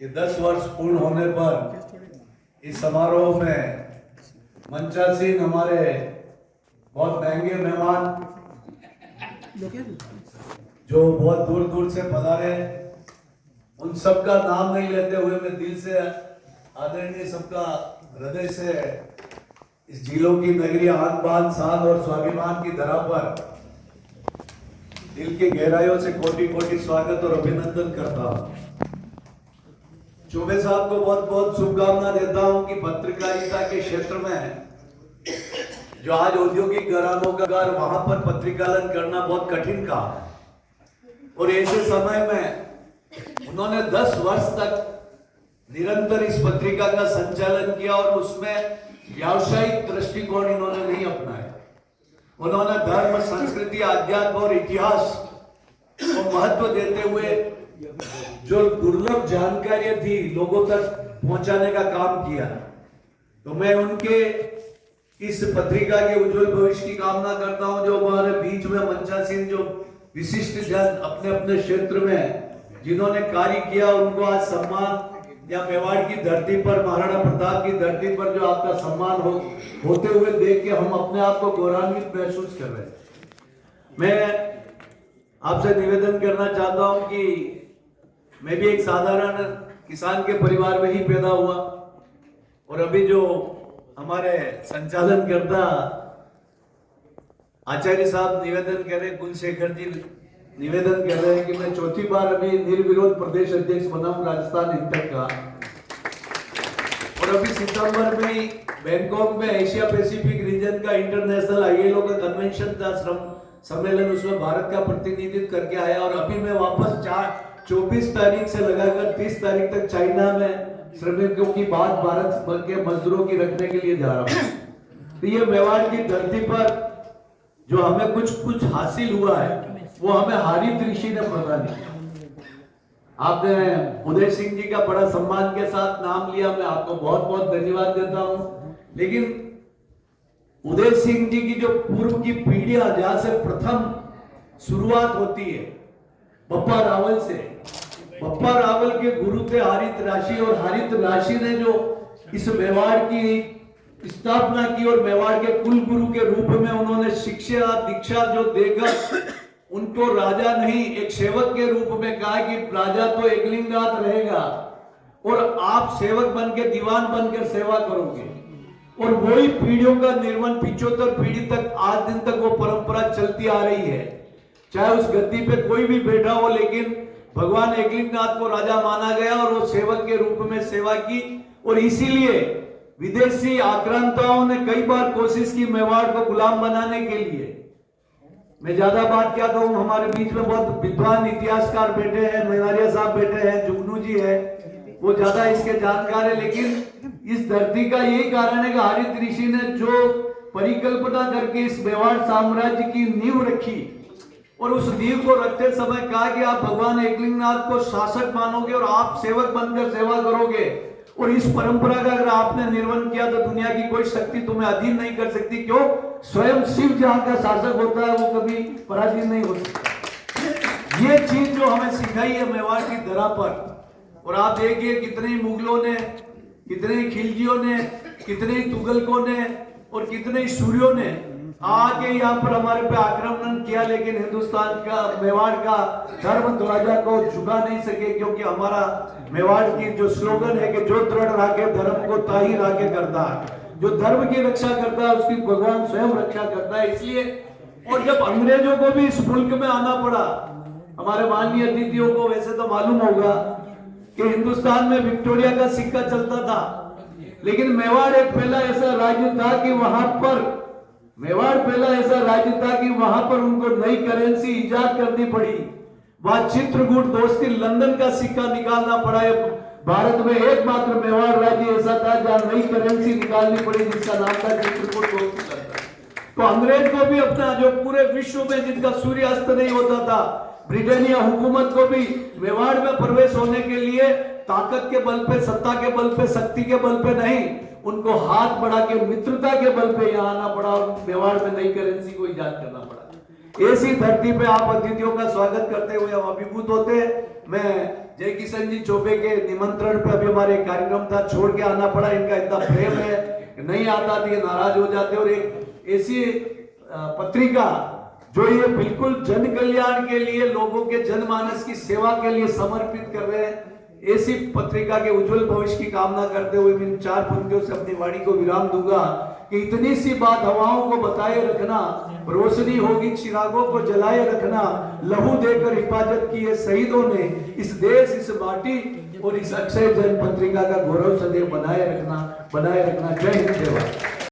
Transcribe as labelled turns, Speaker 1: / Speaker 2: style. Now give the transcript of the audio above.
Speaker 1: कि 10 वर्ष पूर्ण होने पर इस समारोह में मंचासीन हमारे बहुत महंगे मेहमान जो बहुत दूर दूर से पधारे, उन सबका नाम नहीं लेते हुए मैं दिल से आदरणीय सबका हृदय से इस जिलों की नगरी आन बान शान और स्वाभिमान की धरा पर दिल की गहराइयों से कोटि कोटि स्वागत और अभिनंदन करता हूं। चौबे साहब को बहुत बहुत शुभकामना देता हूं कि पत्रकारिता के क्षेत्र में जो आज औद्योगिक घरानों का घर, वहां पर पत्रिकालन करना बहुत कठिन काम है और ऐसे समय में उन्होंने 10 वर्ष तक निरंतर इस पत्रिका का संचालन किया और उसमें व्यावसायिक दृष्टिकोण इन्होंने नहीं अपनाया। उन्होंने धर्म, संस्कृति, अध्यात्म और इतिहास को महत्व देते हुए जो दुर्लभ जानकारियां थी लोगों तक पहुंचाने का काम किया। तो मैं उनके इस पत्रिका के उज्जवल भविष्य की कामना करता हूं। जो हमारे बीच में मंचासीन जो विशिष्ट जन अपने अपने क्षेत्र में जिन्होंने कार्य किया, उनको आज सम्मान या मेवाड़ की धरती पर, महाराणा प्रताप की धरती पर जो आपका सम्मान होते हुए देख के हम अपने आप को गौरवान्वित महसूस कर रहे हैं। मैं आपसे निवेदन करना चाहता हूं कि मैं भी एक साधारण किसान के परिवार में ही पैदा हुआ और अभी जो हमारे संचालन करता आचार्य साहब निवेदन कर रहे, कुलशेखर जी निवेदन कर रहे हैं कि मैं चौथी बार अभी निर्विरोध प्रदेश अध्यक्ष बना हूं राजस्थान इंटेक का। और अभी सितंबर में बैंकॉक में एशिया पैसिफिक रीजन का इंटरनेशनल आईएलओ का कन्वेंशन था, श्रम सम्मेलन, उसमें भारत का प्रतिनिधित्व करके आया। और अभी मैं वापस 24 तारीख से लगाकर 30 तारीख तक चाइना में श्रमिकों की बात भारत के मजदूरों की रखने के लिए जा रहा हूं। तो ये मेवाड़ की धरती पर जो हमें कुछ हासिल हुआ है वो हमें हारित ऋषि ने प्रदान किया। आपने उदय सिंह जी का बड़ा सम्मान के साथ नाम लिया, मैं आपको बहुत बहुत धन्यवाद देता हूं। लेकिन उदय सिंह जी की जो पूर्व की पीढ़ियां जहां से प्रथम शुरुआत होती है बप्पा रावल से, बप्पा रावल के गुरु थे हारित राशि और हारित राशि ने जो इस मेवाड़ की स्थापना की और मेवाड़ के कुल गुरु के रूप में उन्होंने शिक्षा दीक्षा जो देकर उनको राजा नहीं एक सेवक के रूप में कहा कि राजा तो एकलिंगनाथ रहेगा और आप सेवक बन के दीवान बनकर सेवा करोगे। और वही पीढ़ियों का निर्माण 75 पीढ़ी तक आज दिन तक वो परंपरा चलती आ रही है। चाहे उस गद्दी पे कोई भी बैठा हो, लेकिन भगवान एकलिंगनाथ को राजा माना गया और वो सेवक के रूप में सेवा की। और इसीलिए विदेशी आक्रांताओं ने कई बार कोशिश की मेवाड़ को गुलाम बनाने के लिए। मैं ज्यादा बात क्या कहूं, हमारे बीच में बहुत विद्वान इतिहासकार बैठे हैं, मेवाड़िया साहब बैठे हैं, जुगनू जी है, वो ज्यादा इसके जानकार है। लेकिन इस धरती का यही कारण है कि हारित ऋषि ने जो परिकल्पना करके इस मेवाड़ साम्राज्य की नींव रखी और उस नींव को रखते समय कहा कि आप भगवान एकलिंगनाथ को शासक मानोगे और आप सेवक बनकर सेवा करोगे। और इस परंपरा का अगर आपने निर्वहन किया तो दुनिया की कोई शक्ति तुम्हें अधीन नहीं कर सकती। क्यों? स्वयं शिव जहां का शासक होता है वो कभी पराधीन नहीं हो सकता। ये चीज जो हमें सिखाई है मेवाड़ की धरा पर। और आप देखिए कितने मुगलों ने, कितने खिलजियों ने, कितने तुगलकों ने और कितने सूर्यों ने आके यहाँ पर हमारे पे आक्रमण किया, लेकिन हिंदुस्तान का मेवाड़ का धर्म ध्वजा को झुका नहीं सके। क्योंकि हमारा मेवाड़ की जो स्लोगन है कि जो दृढ़ राखे धर्म को ताही राखे करता है, जो धर्म की रक्षा करता है उसकी भगवान स्वयं रक्षा करता है। इसलिए और जब अंग्रेजों को भी इस मुल्क में आना पड़ा, हमारे माननीय अतिथियों को वैसे तो मालूम होगा कि हिंदुस्तान में विक्टोरिया का सिक्का चलता था, लेकिन मेवाड़ एक पहला ऐसा राज्य था कि वहां पर मेवाड़ पहला ऐसा राज्य था कि वहां पर उनको नई करेंसी इजाद करनी पड़ी। वहां चित्रकूट दोस्ती लंदन का सिक्का निकालना पड़ा। भारत में एकमात्र मेवाड़ राज्य ऐसा था जहां नई करेंसी निकालनी पड़ी जिसका नाम था चित्रकूट दोस्ती। तो अंग्रेज को भी अपना जो पूरे विश्व में जिनका सूर्यास्त नहीं होता था, ब्रिटेनिया हुकूमत को भी मेवाड़ में प्रवेश होने के लिए ताकत के बल पे, सत्ता के बल पे, शक्ति के बल पे नहीं, उनको हाथ बढ़ा के मित्रता के बल पे यहाँ आना पड़ा और मेवाड़ में नई करेंसी को इजाद करना पड़ा। ऐसी धरती पे आप अतिथियों का स्वागत करते हुए हम अभिभूत होते। मैं जय किशन जी चौबे के निमंत्रण पे अभी हमारे एक कार्यक्रम था, छोड़ के आना पड़ा। इनका इतना प्रेम है, नहीं आता तो ये नाराज हो जाते। और एक ऐसी पत्रिका जो ये बिल्कुल जन कल्याण के लिए, लोगों के जनमानस की सेवा के लिए समर्पित कर रहे हैं, ऐसी पत्रिका के उज्जवल भविष्य की कामना करते हुए मैं इन 4 पंक्तियों से अपनी वाणी को विराम दूंगा कि इतनी सी बात हवाओं को बताए रखना, रोशनी होगी चिरागों को जलाए रखना, लहू देकर हिफाजत की है शहीदों ने, इस देश, इस माटी और इस अक्षय जन पत्रिका का गौरव सदैव बनाए रखना। जय हिंद, जय भारत।